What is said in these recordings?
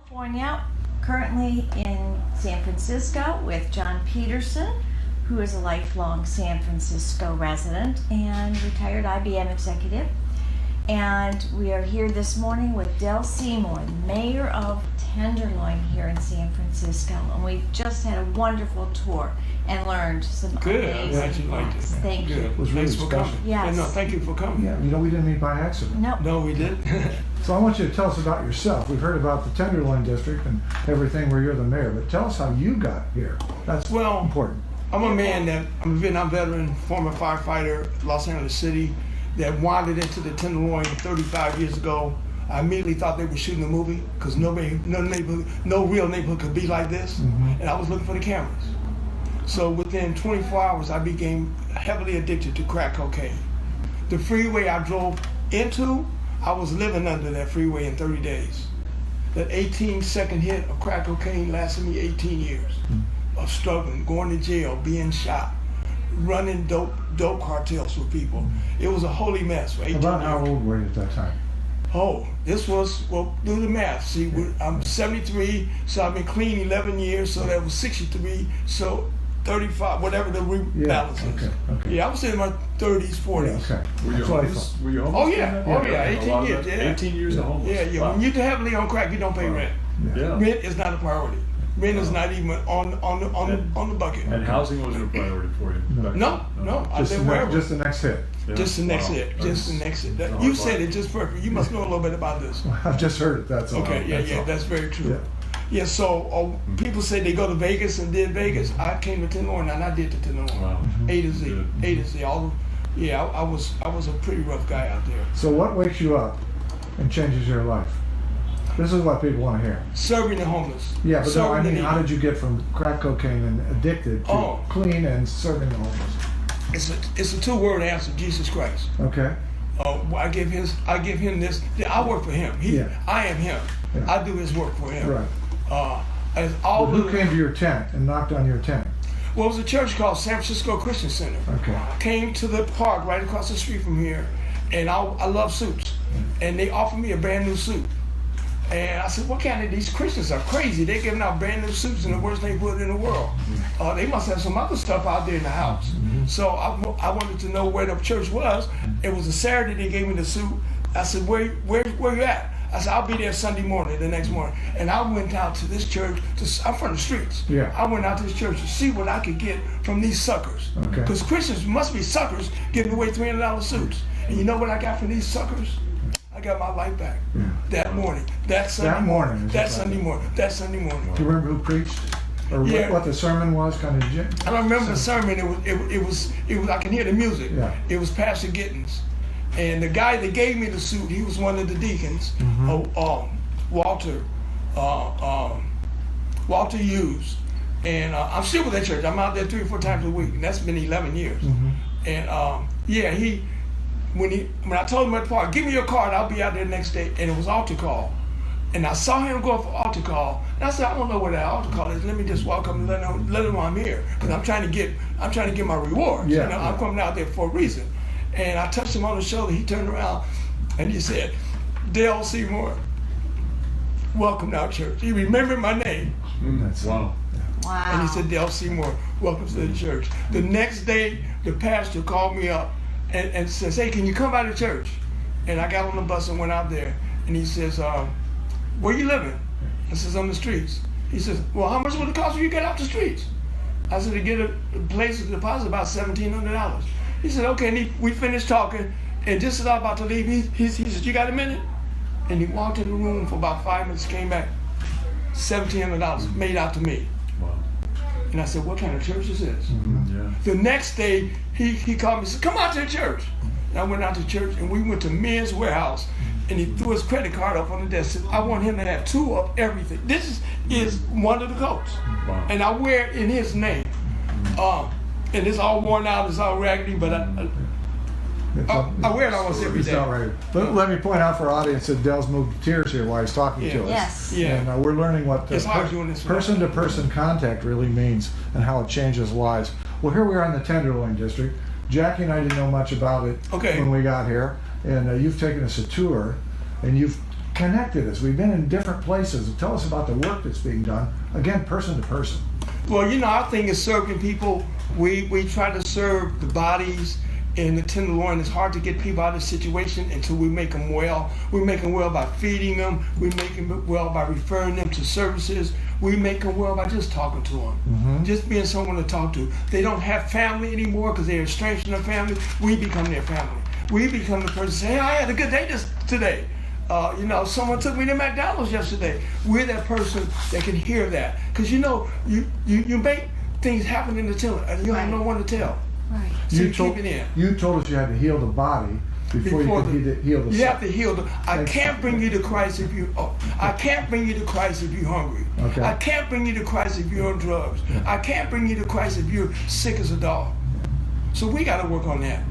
California, currently in San Francisco with John Peterson, who is a lifelong San Francisco resident and retired IBM executive. And we are here this morning with Del Seymour, mayor of Tenderloin here in San Francisco. And we just had a wonderful tour and learned some amazing facts. Thank you. It was really special. Yes. No, thank you for coming. Yeah, we didn't meet by accident. No. No, we didn't. So I want you to tell us about yourself. We've heard about the Tenderloin district and everything where you're the mayor, but tell us how you got here. That's important. I'm a Vietnam veteran, former firefighter, Los Angeles City, that wandered into the Tenderloin 35 years ago. I immediately thought they were shooting a movie because no real neighborhood could be like this. And I was looking for the cameras. So within 24 hours, I became heavily addicted to crack cocaine. The freeway I drove into, I was living under that freeway in 30 days. That 18-second hit of crack cocaine lasted me 18 years of struggling, going to jail, being shot, running dope cartels with people. It was a holy mess for 18 years. About how old were you at that time? Oh, this was, well, do the math. See, I'm 73, so I've been clean 11 years, so that was 63, so 35, whatever the rebalance is. Okay. Yeah, I was in my 30s, 40s. Yeah, okay. Were you homeless? Oh yeah, 18 years. Yeah. 18 years of homeless. Yeah. Wow. When you're heavily on crack, you don't pay rent. Yeah. Rent is not a priority. Rent is not even on the bucket. And housing wasn't a priority for you? No. I live wherever. Just the next hit. Yeah. Just the next Wow. hit. Just the next hit. That's You hard said part. it just perfect. You must know a little bit about this. I've just heard it, that's all. Okay, that's very true. Yeah, so people say they go to Vegas and did Vegas. I came to Tenderloin and I did to Tenderloin. Wow. A to Z. Good. A to Z. I was a pretty rough guy out there. So what wakes you up and changes your life? This is what people want to hear. Serving the homeless. Yeah, but no, I mean, Serving the how needy. did you get from crack cocaine and addicted to clean and serving the homeless? It's a two-word answer, Jesus Christ. Okay. I give him this. I work for him. I am him. Yeah. I do his work for him. Right. As But all who came to your tent and knocked on your tent? Well, it was a church called San Francisco Christian Center. Okay. Came to the park right across the street from here, and I love suits, and they offered me a brand new suit. And I said, what kind of, these Christians are crazy. They're giving out brand new suits in the worst neighborhood in the world. They must have some other stuff out there in the house. So I wanted to know where the church was. It was a Saturday they gave me the suit. I said, where you at? I said, I'll be there Sunday morning, the next morning. And I went out to this church, I'm from the streets. Yeah. I went out to this church to see what I could get from these suckers. Okay. Because Christians must be suckers giving away $300 suits. And you know what I got from these suckers? I got my life back that morning. That Sunday morning. That Sunday morning. Do you remember who preached? Or what the sermon was? Kind of. I don't remember the sermon. It was. I can hear the music. Yeah. It was Pastor Gittins, and the guy that gave me the suit, he was one of the deacons. Walter Hughes, and I'm still with that church. I'm out there 3 or 4 times a week, and that's been 11 years. And when I told him at the park, give me your card, I'll be out there the next day, and it was altar call. And I saw him go for altar call, and I said, I don't know where that altar call is. Let me just walk up and let him know I'm here, because I'm trying to get my rewards. Yeah, I'm coming out there for a reason. And I touched him on the shoulder. He turned around and he said, Del Seymour, welcome to our church. He remembered my name. Wow. And he said, Del Seymour, welcome to the church. The next day, the pastor called me up and says, hey, can you come by the church? And I got on the bus and went out there. And he says, where you living? I says, on the streets. He says, well, how much would it cost you to get off the streets? I said, to get a place to deposit about $1,700. He said, okay, and we finished talking, and just as I was about to leave, he said, you got a minute? And he walked in the room for about 5 minutes, came back, $1,700 made out to me. Wow. And I said, what kind of church is this? Yeah. The next day, he called me and said, come out to the church. And I went out to church, and we went to Men's Warehouse, and he threw his credit card up on the desk. Said, I want him to have 2 of everything. This is one of the coats. Wow. And I wear it in his name. And it's all worn out, it's all raggedy, but I wear it almost every day. It's not right. Let me point out for our audience that Del's moved to tears here while he's talking to us. Yes. Yeah. And we're learning what person-to-person contact really means and how it changes lives. Well, here we are in the Tenderloin district. Jackie and I didn't know much about it when we got here. And you've taken us a tour, and you've connected us. We've been in different places. Tell us about the work that's being done, again, person to person. Well, you know, our thing is serving people. We try to serve the bodies in the Tenderloin. It's hard to get people out of the situation until we make them well. We make them well by feeding them. We make them well by referring them to services. We make them well by just talking to them, just being someone to talk to. They don't have family anymore because they're estranged from their family. We become their family. We become the person saying, hey, I had a good day today. You know, someone took me to McDonald's yesterday. We're that person that can hear that. Because you know, you make things happen in the Tenderloin and you have no one to tell. Right. So you keep it in. You told us you had to heal the body before you could heal the soul. You have to heal the. I can't bring you to Christ if you. I can't bring you to Christ if you're hungry. Okay. I can't bring you to Christ if you're on drugs. Yeah. I can't bring you to Christ if you're sick as a dog. So we got to work on that.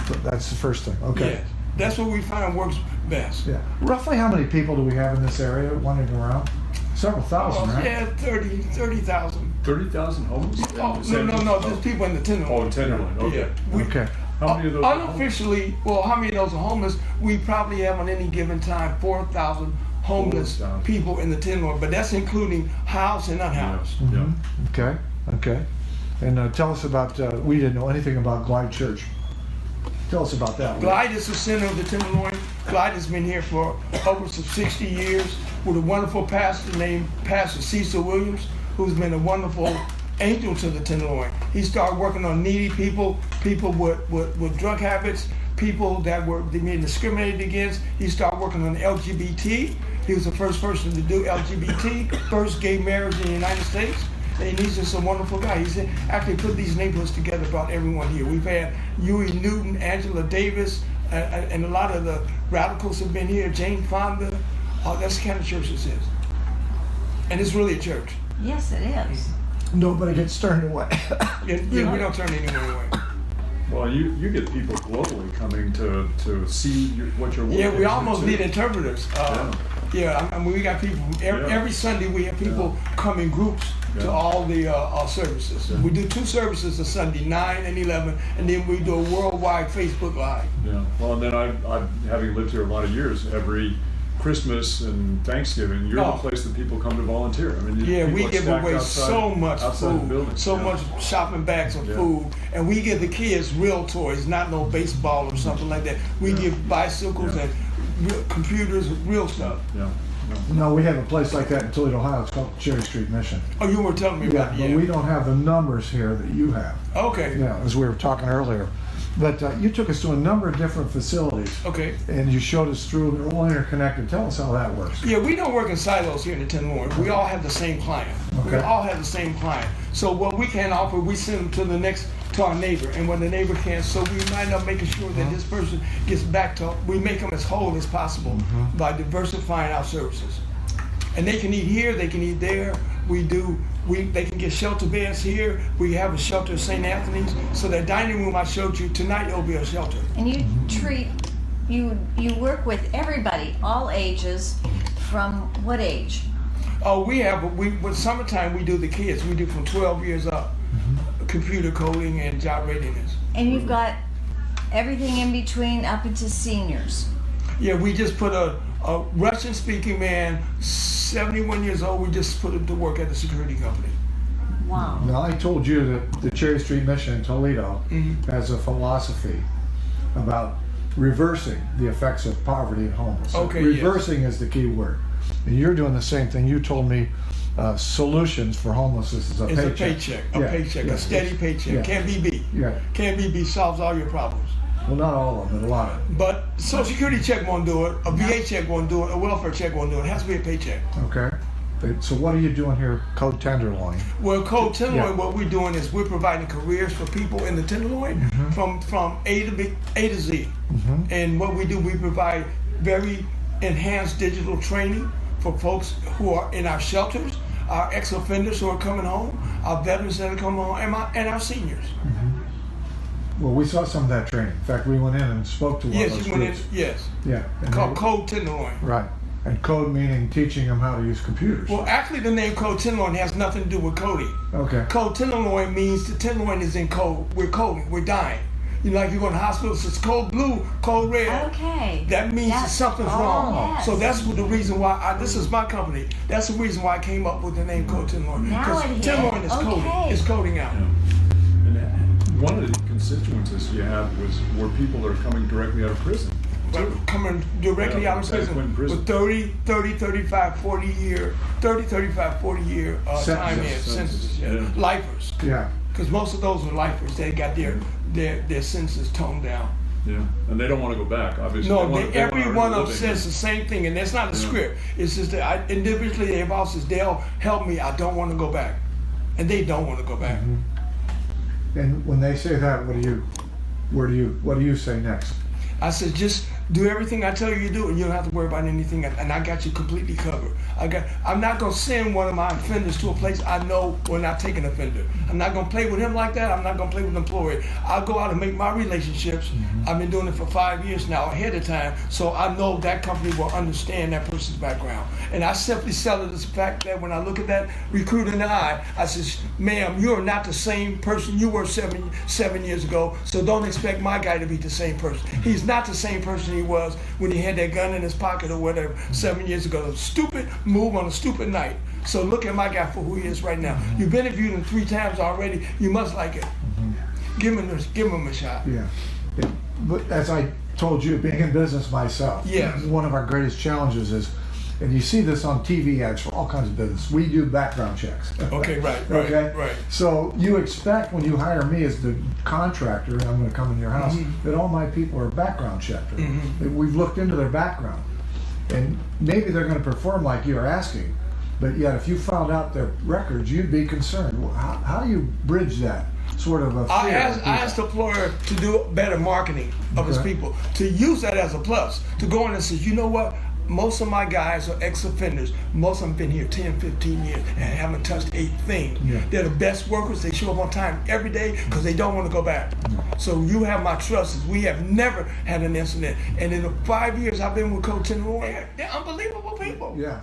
So that's the first thing. Okay. Yeah. That's what we find works best. Yeah. Roughly how many people do we have in this area wandering around? Several thousand, right? Yeah, 30,000. 30,000 homeless? Oh, no. There's people in the Tenderloin. Oh, in Tenderloin. Okay. Yeah. Okay. How many of those? Unofficially, how many of those are homeless? We probably have on any given time 4,000 homeless people in the Tenderloin, but that's including housed and unhoused. Yeah. Okay. And tell us about. We didn't know anything about Glide Church. Tell us about that. Glide is the center of the Tenderloin. Glide has been here for upwards of 60 years with a wonderful pastor named Pastor Cecil Williams, who's been a wonderful angel to the Tenderloin. He started working on needy people, people with drug habits, people that were being discriminated against. He started working on LGBT. He was the first person to do LGBT, first gay marriage in the United States. And he's just a wonderful guy. He's actually put these neighborhoods together, brought everyone here. We've had Huey Newton, Angela Davis, and a lot of the radicals have been here. Jane Fonda. That's the kind of church this is. And it's really a church. Yes, it is. Nobody gets turned away. Yeah, we don't turn anyone away. Well, you get people globally coming to see what you're working. Yeah, we almost need interpreters. Yeah, I mean, we got people every Sunday. We have people come in groups to all the services. We do 2 services a Sunday, 9 and 11, and then we do a worldwide Facebook Live. Yeah. Well, and then I having lived here a lot of years, every Christmas and Thanksgiving, you're the place that people come to volunteer. I mean, we give away so much food, so much shopping bags of food, and we give the kids real toys, not no baseball or something like that. We give bicycles and computers, real stuff. Yeah. No, we have a place like that in Toledo, Ohio. It's called Cherry Street Mission. Oh, you were telling me about it. But we don't have the numbers here that you have. Okay. Yeah, as we were talking earlier. But you took us to a number of different facilities. Okay. And you showed us through, they're all interconnected. Tell us how that works. Yeah, we don't work in silos here in the Tenderloin. We all have the same client. Okay. We all have the same client. So what we can offer, we send them to our neighbor. And when the neighbor can't, so we might up making sure that this person gets back to, we make them as whole as possible by diversifying our services. And they can eat here, they can eat there. They can get shelter beds here. We have a shelter at St. Anthony's. So that dining room I showed you tonight, it'll be a shelter. And you treat, you work with everybody, all ages, from what age? Oh, with summertime we do the kids. We do from 12 years up, computer coding and job readiness. And you've got everything in between up into seniors. Yeah, we just put a Russian-speaking man, 71 years old, we just put him to work at the security company. Wow. Now, I told you that the Cherry Street Mission in Toledo has a philosophy about reversing the effects of poverty and homelessness. Okay, reversing is the key word. And you're doing the same thing. You told me solutions for homelessness is a paycheck. A steady paycheck. Yeah. Can't be beat. Yeah. Can't be beat, solves all your problems. Well, not all of them, but a lot of them. But Social Security check won't do it, a VA check won't do it, a welfare check won't do it. It has to be a paycheck. Okay. So what are you doing here, Code Tenderloin? Well, Code Tenderloin, what we're doing is we're providing careers for people in the Tenderloin from A to Z. And what we do, we provide very enhanced digital training for folks who are in our shelters, our ex-offenders who are coming home, our veterans that are coming home, and our seniors. Well, we saw some of that training. In fact, we went in and spoke to one of those groups. Yes. Yeah. Called Code Tenderloin. Right. And code meaning teaching them how to use computers. Well, actually, the name Code Tenderloin has nothing to do with coding. Okay. Code Tenderloin means the Tenderloin is in code. We're coding. We're dying. You know, like you go in the hospital, it's cold blue, cold red. Okay. That means that something's wrong. Yes. So that's the reason why this is my company. That's the reason why I came up with the name Code Tenderloin. Now it is. Tenderloin is coding. It's coding out. And one of the constituencies you have were people that are coming directly out of prison. Coming directly out of prison with 30, 35, 40 year time in sentences. Yeah. Lifers. Yeah. Because most of those are lifers. They got their sentences toned down. Yeah, and they don't want to go back, obviously. No, every one of them says the same thing, and that's not a script. It's just that individually they've also said, they'll help me, I don't want to go back. And they don't want to go back. Mm-hmm. And when they say that, what do you say next? I said, just do everything I tell you to do, and you don't have to worry about anything. And I got you completely covered. I'm not gonna send one of my offenders to a place I know will not take an offender. I'm not gonna play with him like that. I'm not gonna play with an employee. I'll go out and make my relationships. I've been doing it for 5 years now ahead of time, so I know that company will understand that person's background. And I simply sell it as the fact that when I look at that recruiter in the eye, I says, ma'am, you are not the same person you were seven years ago, so don't expect my guy to be the same person. He's not the same person he was when he had that gun in his pocket or whatever 7 years ago. A stupid move on a stupid night. So look at my guy for who he is right now. You've been interviewed him 3 times already. You must like it. Give him a shot. Yeah. But as I told you, being in business myself, one of our greatest challenges is, and you see this on TV ads for all kinds of business, we do background checks. Okay, right. So you expect when you hire me as the contractor, and I'm going to come in your house, that all my people are background checked. That we've looked into their background. And maybe they're going to perform like you're asking, but yet if you found out their records, you'd be concerned. How do you bridge that sort of a fear? I asked the employer to do better marketing of his people, to use that as a plus, to go in and say, you know what? Most of my guys are ex-offenders. Most of them been here 10, 15 years and haven't touched a thing. They're the best workers. They show up on time every day because they don't want to go back. So you have my trust. We have never had an incident. And in the 5 years I've been with Coach Tenderloin, they're unbelievable people. Yeah.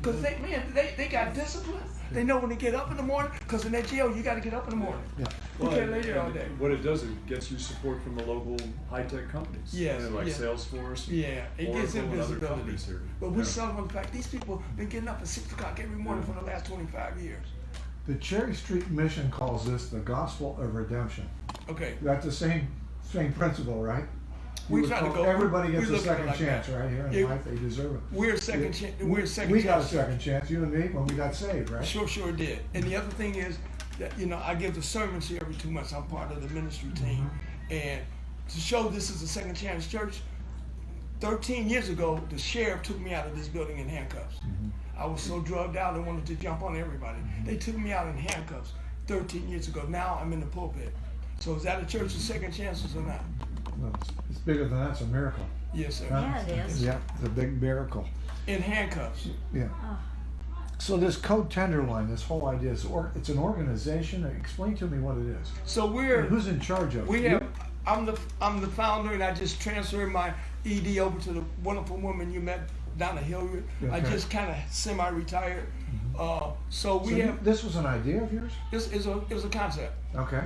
Because they got discipline. They know when to get up in the morning, because in that jail, you got to get up in the morning. You can't lay there all day. What it does, it gets you support from the local high-tech companies. Like Salesforce. It gives them visibility. Here. But we're selling on the fact these people have been getting up at 6 o'clock every morning for the last 25 years. The Cherry Street Mission calls this the gospel of redemption. Okay. That's the same principle, right? We try to go. Everybody gets a second chance, right here in life. They deserve it. We're a second chance. We got a second chance, you and me, when we got saved, right? Sure did. And the other thing is that I give the sermons here every 2 months. I'm part of the ministry team, and to show this is a second chance church. 13 years ago, the sheriff took me out of this building in handcuffs. I was so drugged out and wanted to jump on everybody. They took me out in handcuffs 13 years ago. Now I'm in the pulpit. So is that a church of second chances or not? Well, it's bigger than that. It's a miracle. Yes, sir. Yeah, it is. Yeah, it's a big miracle. In handcuffs. Yeah. So this Code Tenderloin, this whole idea, it's an organization. Explain to me what it is. So who's in charge of it? I'm the founder, and I just transferred my ED over to the wonderful woman you met down the hill. I just kind of semi-retired. This was an idea of yours? It was a concept. Okay.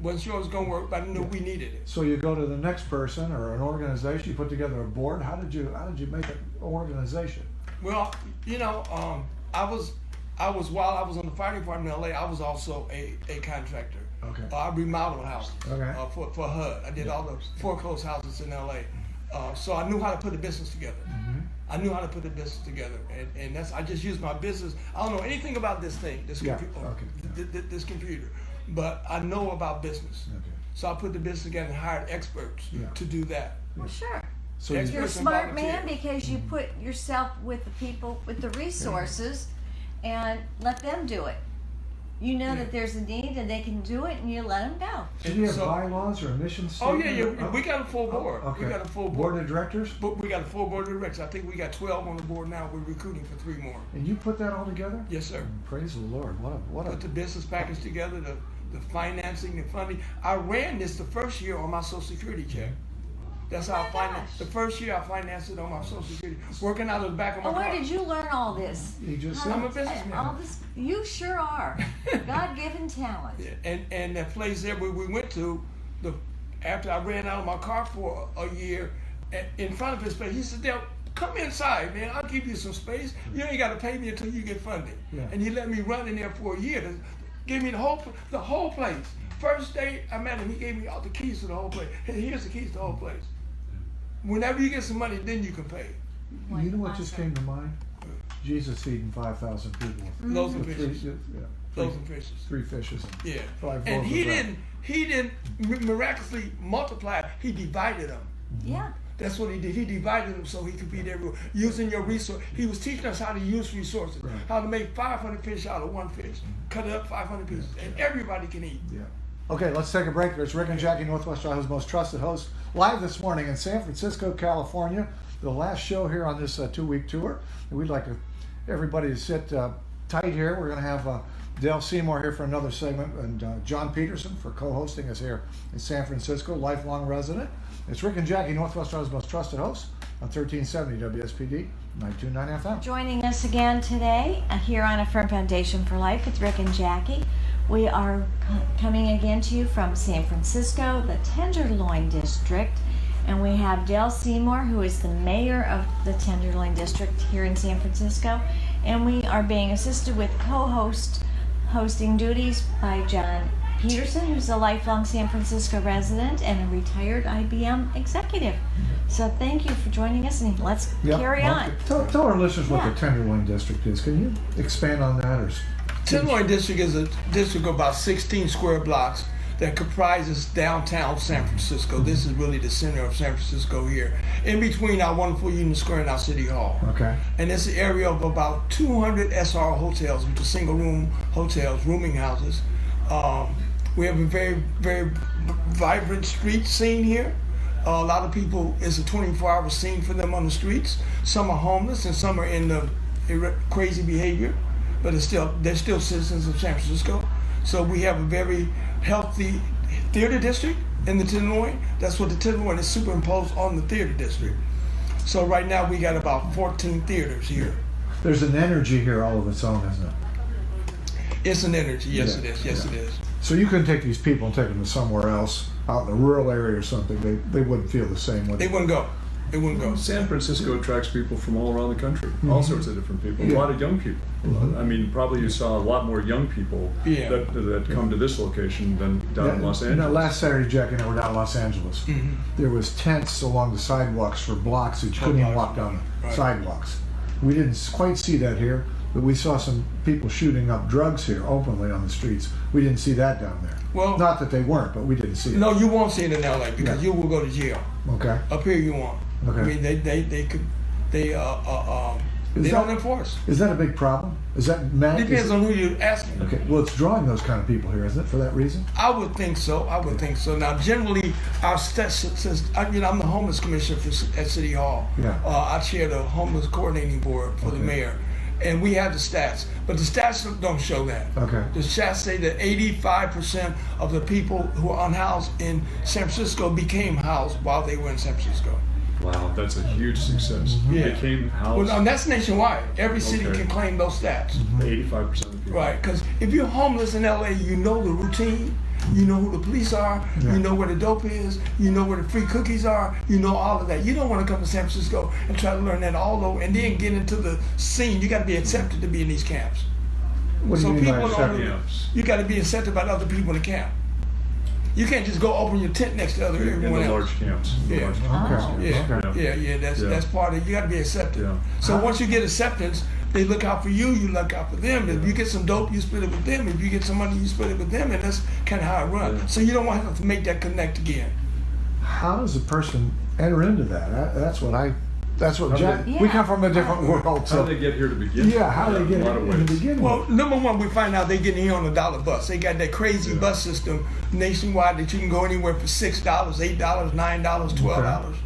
Wasn't sure it was going to work, but I knew we needed it. So you go to the next person or an organization, you put together a board. How did you make an organization? Well, I was while I was on the fire department in LA, I was also a contractor. Okay. I remodeled houses. Okay. For HUD. I did all the foreclosed houses in LA. So I knew how to put a business together. I knew how to put a business together, and I just used my business. I don't know anything about this thing, this computer, but I know about business. Okay. So I put the business together and hired experts to do that. Well, sure. So you're a smart man because you put yourself with the people with the resources and let them do it. You know that there's a need and they can do it, and you let them go. Do you have bylaws or a mission statement? We got a full board. Okay. We got a full board of directors. But we got a full board of directors. I think we got 12 on the board now. We're recruiting for 3 more. And you put that all together? Yes, sir. Praise the Lord. Put the business package together, the financing, the funding. I ran this the first year on my Social Security check. That's how I financed. The first year I financed it on my Social Security, working out of the back of my car. Where did you learn all this? You just I'm a businessman. You sure are. God-given talent. And that place there where we went to, after I ran out of my car for a year in front of his place. He said, Dale, come inside, man. I'll give you some space. You ain't got to pay me until you get funding. Yeah. And he let me run in there for a year. To give me the whole place. First day I met him, he gave me all the keys to the whole place. Hey, here's the keys to the whole place. Whenever you get some money, then you can pay. You know what just came to mind? Jesus feeding 5,000 people. Loaves and with fishes. Loaves and fishes. 3 fishes. Yeah. 5 And loaves he of bread. didn't miraculously multiply. He divided them. Yeah. That's what he did. He divided them so he could feed everyone. Using your resource. He was teaching us how to use resources. Right. How to make 500 fish out of one fish. Cut it up 500 pieces. And everybody can eat. Yeah. Okay, let's take a break. There's Rick and Jackie, Northwest Ohio's most trusted hosts, live this morning in San Francisco, California. The last show here on this 2-week tour. And we'd like everybody to sit tight here. We're going to have Dale Seymour here for another segment, and John Peterson for co-hosting us here in San Francisco, lifelong resident. It's Rick and Jackie, Northwest Ohio's most trusted hosts on 1370 WSPD, 929 FM. Joining us again today here on A Firm Foundation for Life with Rick and Jackie. We are coming again to you from San Francisco, the Tenderloin District, and we have Dale Seymour, who is the mayor of the Tenderloin District here in San Francisco, and we are being assisted with hosting duties by John Peterson, who's a lifelong San Francisco resident and a retired IBM executive. So thank you for joining us, and let's carry on. Tell our listeners what the Tenderloin District is. Can you expand on that? Tenderloin District is a district of about 16 square blocks that comprises downtown San Francisco. This is really the center of San Francisco here, in between our wonderful Union Square and our City Hall. Okay. And it's an area of about 200 SR hotels, which are single room hotels, rooming houses. We have a very, very vibrant street scene here. A lot of people, it's a 24-hour scene for them on the streets. Some are homeless and some are in the crazy behavior, but they're still citizens of San Francisco. So we have a very healthy theater district in the Tenderloin. That's what the Tenderloin is superimposed on the theater district. So right now we got about 14 theaters here. There's an energy here all of its own, isn't it? It's an energy, yes Yeah. it is, yes Yeah. it is. So you couldn't take these people and take them to somewhere else, out in a rural area or something. They wouldn't feel the same way. They wouldn't go. They wouldn't go. San Francisco attracts people from all around the country, all sorts of different people, a lot of young people. I mean, probably you saw a lot more young people that come to this location than down in Los Angeles. You know, last Saturday, Jack and I were down in Los Angeles. Mm-hmm. There was tents along the sidewalks for blocks that you couldn't even walk down the sidewalks. We didn't quite see that here, but we saw some people shooting up drugs here openly on the streets. We didn't see that down there. Well, not that they weren't, but we didn't see it. No, you won't see it in LA because you will go to jail. Okay. Up here you won't. Okay. I mean, they don't enforce. Is that a big problem? Is that Depends on who you're asking. Okay. Well, it's drawing those kind of people here, isn't it? For that reason. I would think so. I would think so. Now, generally, our stats says, I'm the homeless commissioner at City Hall. Yeah. I chair the homeless coordinating board for the mayor, and we have the stats, but the stats don't show that. Okay. The stats say that 85% of the people who are unhoused in San Francisco became housed while they were in San Francisco. Wow, that's a huge success. Yeah. Became housed. Well, that's nationwide. Every city can claim those stats. 85% of people. Right, because if you're homeless in LA, you know the routine, you know who the police are, you know where the dope is, you know where the free cookies are, you know all of that. You don't want to come to San Francisco and try to learn that all over and then get into the scene. You got to be accepted to be in these camps. What do you mean by accepted? You got to be accepted by other people in the camp. You can't just go open your tent next to everyone in the else. large camps. Yeah. That's part of it. You got to be accepted. Yeah. So once you get acceptance, they look out for you, you look out for them. If you get some dope, you split it with them. If you get some money, you split it with them, and that's kind of how it runs. Yeah. So you don't want to have to make that connect again. How does a person enter into that? That's what Jack. We come from a different world. So How do they get here to begin? Yeah, how do they get in in the beginning? Well, number one, we find out they getting here on a dollar bus. They got that crazy bus system nationwide that you can go anywhere for $6, $8, $9, $12. Okay.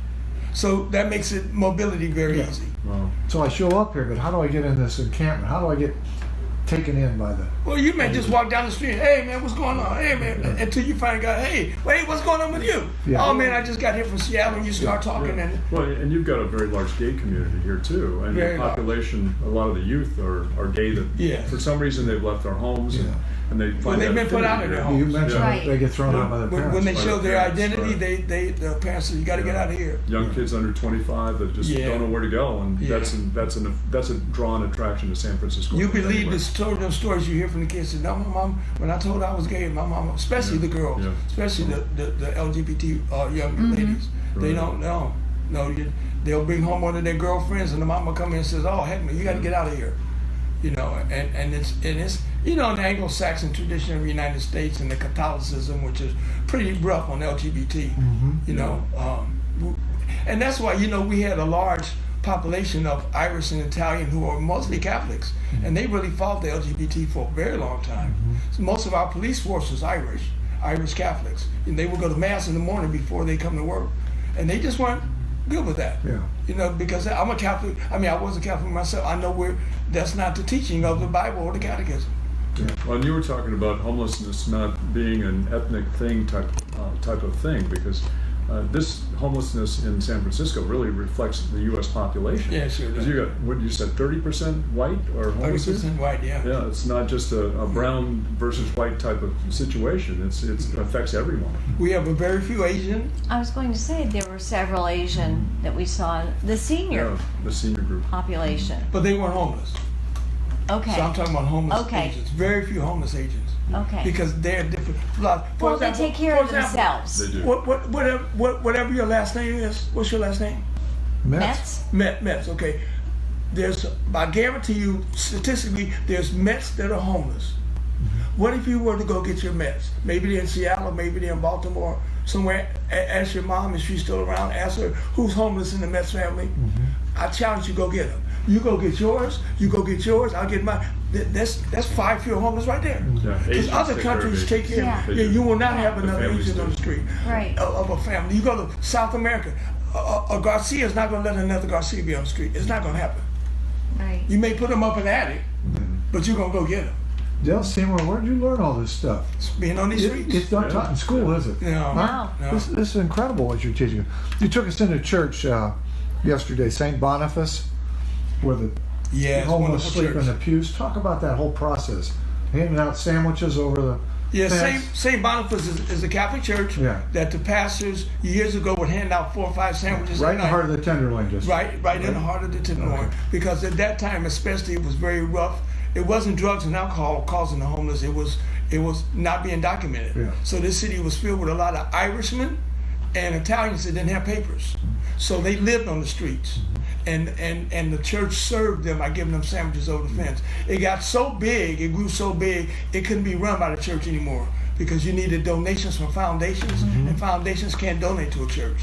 So that makes it mobility very easy. Wow. So I show up here, but how do I get in this encampment? How do I get taken in by the. Well, you may just walk down the street, hey man, what's going on? Hey man, until you finally got, hey, wait, what's going on with you? Yeah. Oh man, I just got here from Seattle, and you start talking, and Well, and you've got a very large gay community here too, and Very the large. population, a lot of the youth are gay that Yes. for some reason they've left their homes and they find they've that been put out of affinity their here. homes. You mentioned Right. they get thrown out by their parents. when they by show the their parents, identity, right. the parents say, you got to get out of here. Young kids under 25 that just Yeah. don't know where to go, and Yeah. that's a drawn attraction to San Francisco. You believe Anyway. those stories you hear from the kids. Say, no, my mom, when I told her I was gay, my mom, especially the girls, Yeah. especially the LGBT young ladies, they Right. don't know. No, they'll bring home one of their girlfriends, and the mama come in and says, "Oh, heck, you got to get out of here," you know. And it's you know, in the Anglo-Saxon tradition of the United States and the Catholicism, which is pretty rough on LGBT, you know. And that's why, you know, we had a large population of Irish and Italian who are mostly Catholics, and they really fought the LGBT for a very long time. So most of our police force was Irish Catholics, and they would go to mass in the morning before they come to work, and they just weren't good with that. Yeah. You know, because I'm a Catholic. I mean, I was a Catholic myself. I know that's not the teaching of the Bible or the Catechism. Well, and you were talking about homelessness not being an ethnic thing type of thing, because this homelessness in San Francisco really reflects the U.S. population. Yeah, sure Because does. you got, what you said, 30% white or homeless? 30% white, yeah. Yeah, it's not just a brown versus white type of situation. It affects everyone. We have a very few Asian. I was going to say there were several Asian that we saw, the senior Yeah, the senior group. population. But they weren't homeless. Okay. So I'm talking about homeless Okay. agents. Very few homeless agents. Okay. Because they're different. For Well, example- they take care for of example, themselves. They do. Whatever your last name is, what's your last name? Mets? Mets, okay. I guarantee you, statistically, there's Mets that are homeless. What if you were to go get your Mets? Maybe they're in Seattle, maybe they're in Baltimore, somewhere. Ask your mom if she's still around. Ask her who's homeless in the Mets family. I challenge you, go get them. You go get yours. You go get yours. I'll get mine. That's 5 fewer homeless right there. Yeah, Because Asians other take care of countries Asians. take care. Yeah. They Yeah, do. you will not have The another families Asian on do. the street Right. of a family. You go to South America. A Garcia is not going to let another Garcia be on the street. It's not going to happen. Right. You may put them up in the attic, but you're going to go get them. Dale Seymour, where'd you learn all this stuff? Being on these streets. It's not taught in school, is it? No. Huh? No. This is incredible what you're teaching. You took us into church yesterday, St. Boniface, where the Yeah, it's homeless wonderful sleep in church. the pews. Talk about that whole process. Handing out sandwiches over the Yeah, fence. St. Boniface is a Catholic church Yeah. that the pastors years ago would hand out 4 or 5 sandwiches Right a in the night. heart of the Tenderloin district. Right in the heart of the Tenderloin. Okay. Because at that time, especially, it was very rough. It wasn't drugs and alcohol causing the homeless. It was not being documented. Yeah. So this city was filled with a lot of Irishmen and Italians that didn't have papers. So they lived on the streets. And the church served them by giving them sandwiches over the fence. It got so big, it grew so big, it couldn't be run by the church anymore because you needed donations from foundations, and foundations can't donate to a church.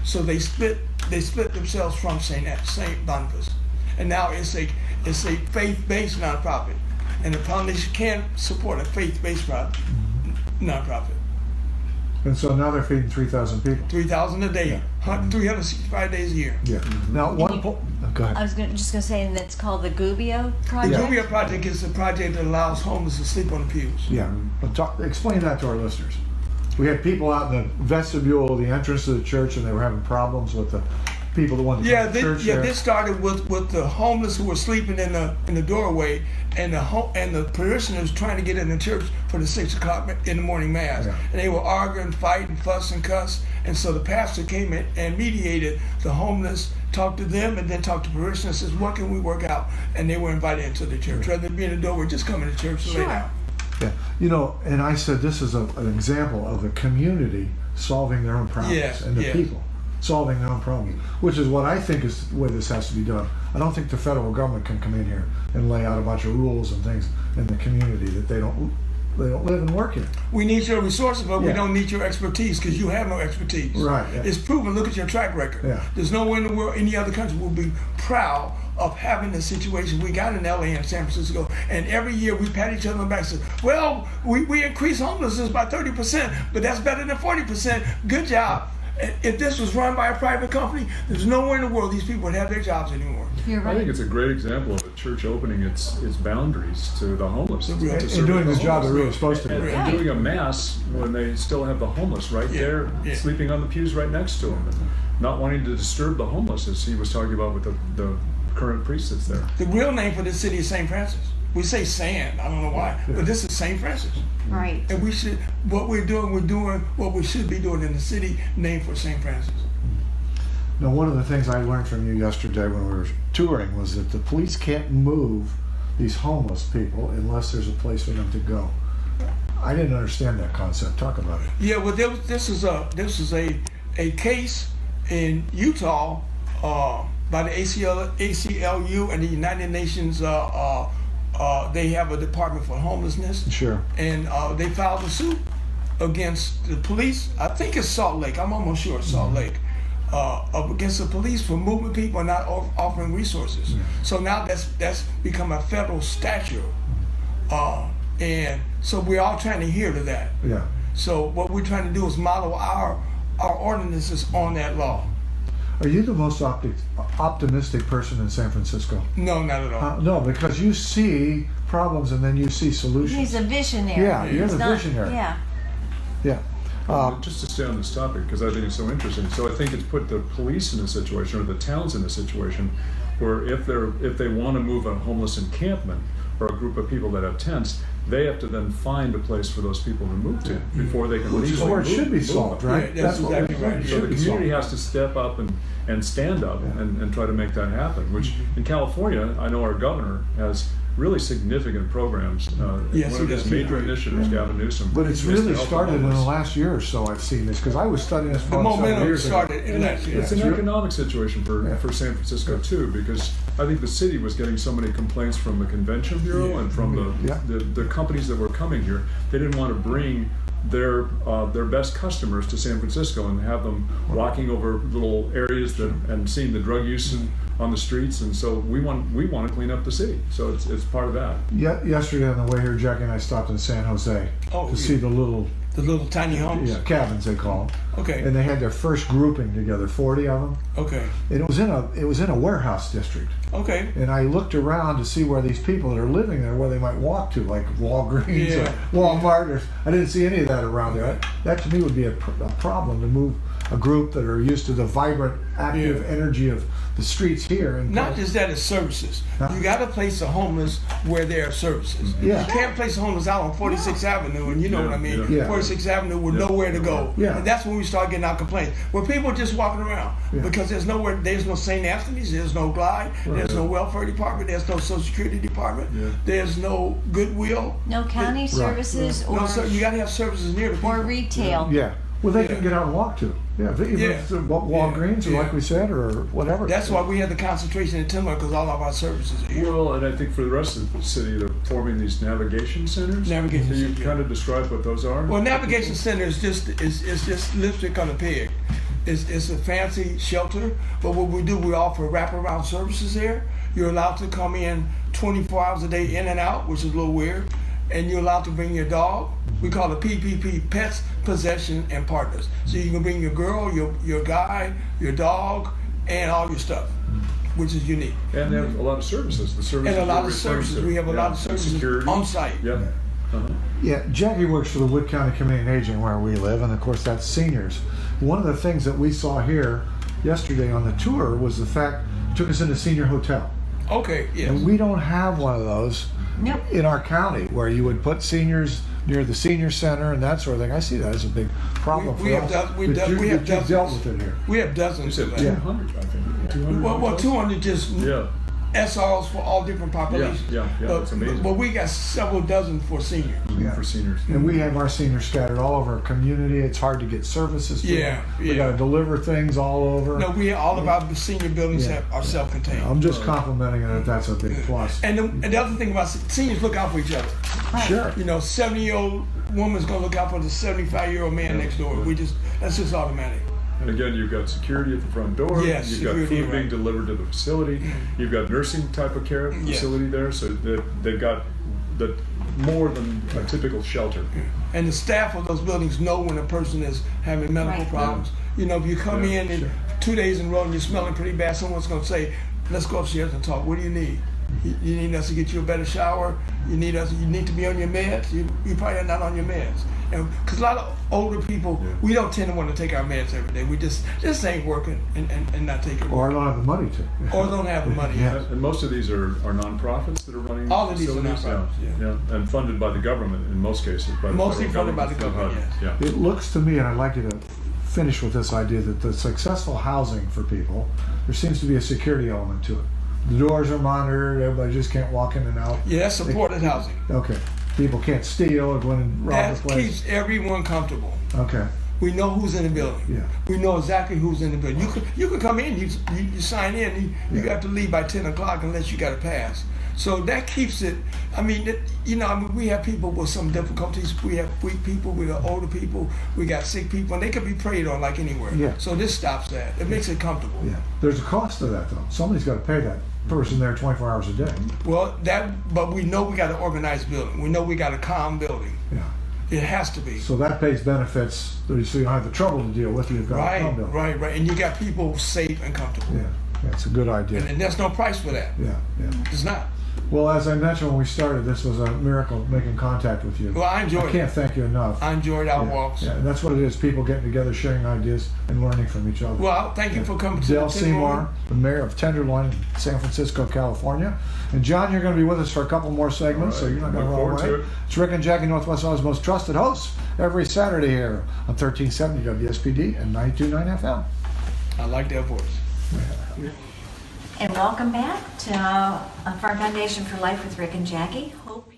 So they split themselves from St. Boniface. And now it's a faith-based nonprofit. And the foundation can't support a faith-based nonprofit. And so now they're feeding 3,000 people. 3,000 a day, 365 days a year. Yeah. Now, go ahead. I was just going to say, and it's called the Gubbio The Project. Julia Project is a project that allows homeless to sleep on the pews. Yeah. But explain that to our listeners. We had people out in the vestibule, the entrance to the church, and they were having problems with the people that wanted to come to church there. This started with the homeless who were sleeping in the doorway, and the parishioners trying to get in the church for the 6 o'clock in the morning mass, Yeah. and they were arguing, fighting, fuss and cuss, and so the pastor came in and mediated the homeless, talked to them, and then talked to parishioners, says, what can we work out? And they were invited into the church rather than be in the doorway, just come in the church and lay Sure. down. Yeah. You know, and I said this is an example of the community solving their own problems, Yes, and the yes. people solving their own problems, which is what I think is the way this has to be done. I don't think the federal government can come in here and lay out a bunch of rules and things in the community that they don't live and work in. We need your resources, but we Yeah. don't need your expertise because you have no expertise. Right, yeah. It's proven. Look at your track record. Yeah. There's no one in the world, any other country will be proud of having the situation we got in LA and San Francisco. And every year we pat each other on the back and say, well, we increased homelessness by 30%, but that's better than 40%. Good job. If this was run by a private company, there's nowhere in the world these people would have their jobs anymore. You're I right. think it's a great example of a church opening its boundaries to the homeless. And And doing the job they're really supposed to do. And doing a mass when they still have the homeless right there, sleeping on the pews right next to them, and not wanting to disturb the homeless, as he was talking about with the current priest that's there. The real name for this city is St. Francis. We say San, I don't know why, but this is St. Francis. Right. And we're doing what we should be doing in the city named for St. Francis. Now, one of the things I learned from you yesterday when we were touring was that the police can't move these homeless people unless there's a place for them to go. I didn't understand that concept. Talk about it. Yeah, well, this is a case in Utah by the ACLU and the United Nations. They have a department for homelessness. Sure. And they filed a suit against the police. I think it's Salt Lake. I'm almost sure it's Salt Lake. Against the police for moving people and not offering resources. So now that's become a federal statute. And so we're all trying to adhere to that. Yeah. So what we're trying to do is model our ordinances on that law. Are you the most optimistic person in San Francisco? No, not at all. No, because you see problems and then you see solutions. He's a visionary. Yeah, you're He's the not- visionary. Yeah. Yeah. Just to stay on this topic, because I think it's so interesting. So I think it's put the police in a situation, or the towns in a situation, where if they want to move a homeless encampment or a group of people that have tents, they have to then find a place for those people to move to before they can Which is legally where it move- should be move solved, them. right? Yeah, that's what exactly right. it So should the be community solved. has to step up and stand up and try to make that happen, which in California, I know our governor has really significant programs. Yes, one of he his does. major initiatives, Gavin Newsom. But it's is to really help started in the homeless. last year or so. I've seen this because I was studying this The for several momentum years ago. started in last year. It's an economic situation for San Francisco too, because I think the city was getting so many complaints from the convention bureau and from the companies that were coming here. They didn't want to bring their best customers to San Francisco and have them walking over little areas and seeing the drug use on the streets, and so we want to clean up the city. So it's part of that. Yesterday on the way here, Jackie and I stopped in San Jose to see the little tiny homes. cabins they call them. Okay. And they had their first grouping together, 40 of them. Okay. And it was in a warehouse district. Okay. And I looked around to see where these people that are living there, where they might walk to, like Walgreens Yeah. or Walmart. Or, I didn't see any of that around there. That to me would be a problem to move a group that are used to the vibrant, active energy of the streets here. And Not just that, it's services. You got to place the homeless where there are services. Yeah. You can't place the homeless out on 46th Avenue, and you know what I mean. Yeah. 46th Avenue with nowhere to go. Yeah. And that's when we start getting our complaints. Where people are just walking around because there's no St. Anthony's, there's no Glide, there's no welfare department, there's no Social Security department, there's no Goodwill. No county services No, so you got to have services near the people. or retail. Yeah. Well, they can get out and walk to. Yeah. Walgreens or like we said or whatever. That's why we have the concentration in Timber, because all of our services are here. Well, and I think for the rest of the city, they're forming these navigation centers. Navigation Can you centers, kind of describe what those are? Well, Navigation Center is just lipstick on a pig. It's a fancy shelter, but what we do, we offer wraparound services there. You're allowed to come in 24 hours a day, in and out, which is a little weird. And you're allowed to bring your dog. We call it PPP, Pets, Possession, and Partners. So you can bring your girl, your guy, your dog, and all your stuff, which is unique. And they have a lot of services. The services And a lot you're of referring services. to. We have a lot of And services security. on site. Yeah. Yeah, Jackie works for the Wood County Community and Aging where we live, and of course that's seniors. One of the things that we saw here yesterday on the tour was the fact took us into senior hotel. Okay, yes. And we don't have one of those Nope. in our county where you would put seniors near the senior center and that sort of thing. I see that as a big problem We for have us. done- we But done- you- we have but you've done dealt this. with it here. We have You dozens said of that. 200, I think. 200. Well, 200 just Yeah. SRs for all different populations. Yeah, that's amazing. But we got several dozen for seniors. Yeah. For seniors. And we have our seniors scattered all over our community. It's hard to get services to Yeah, them. We yeah. got to deliver things all over. No, all of our senior buildings are self-contained. I'm just complimenting it. That's a big plus. And the other thing about seniors, look out for each other. Sure. You know, 70-year-old woman's gonna look out for the 75-year-old man next door. That's just automatic. And again, you've got security at the front door. Yes, You've got security, food being right. delivered to the facility. You've got nursing type of care facility there. So they've got more than a typical shelter. And the staff of those buildings know when a person is having medical Right. problems. You know, if you come Yeah, in and sure. 2 days in a row and you're smelling pretty bad, someone's gonna say, let's go upstairs and talk. What do you need? You need us to get you a better shower. You need to be on your meds. You probably are not on your meds. And because a lot of older people, Yeah. we don't tend to want to take our meds every day. We just ain't working and not taking. Or I don't have the money to. Or don't have the money. Yeah. And most of these are nonprofits that are running All of these are facilities. nonprofits, yeah. And funded by the government in most cases. By the Mostly federal funded by the through government, HUD. yes. Yeah. It looks to me, and I'd like you to finish with this idea, that the successful housing for people, there seems to be a security element to it. The doors are monitored, everybody just can't walk in and out. Yeah, that's supported housing. Okay. People can't steal or go in and rob That the place. keeps everyone comfortable. Okay. We know who's in the building. Yeah. We know exactly who's in the building. You could come in, you sign in, you got to leave by 10 o'clock unless you got a pass. So that keeps it. I mean, we have people with some difficulties. We have weak people. We got older people. We got sick people, and they can be preyed on like anywhere. Yeah. So this stops that. It makes it comfortable. Yeah. There's a cost to that, though. Somebody's got to pay that person there 24 hours a day. Well, but we know we got an organized building. We know we got a calm building. Yeah. It has to be. So that pays benefits, so you don't have the trouble to deal with. You've got a calm building. Right. And you got people safe and comfortable. Yeah. That's a good idea. And there's no price for that. Yeah. Yeah. It's not. Well, as I mentioned when we started, this was a miracle making contact with you. Well, I enjoyed I can't thank you enough. I enjoyed our Yeah, walks. yeah, and that's what it is, people getting together, sharing ideas, and learning from each other. Well, thank you for coming to Dale the Seymour, the mayor of Tenderloin, San Francisco, California. And John, you're going to be with us for a couple more segments, All so right. you're not going to Look run forward away. to it. It's Rick and Jackie, Northwest Ohio's most trusted hosts, every Saturday here on 1370 WSPD and 92.9 FM. I like that voice. And welcome back to Farm Foundation for Life with Rick and Jackie. Hope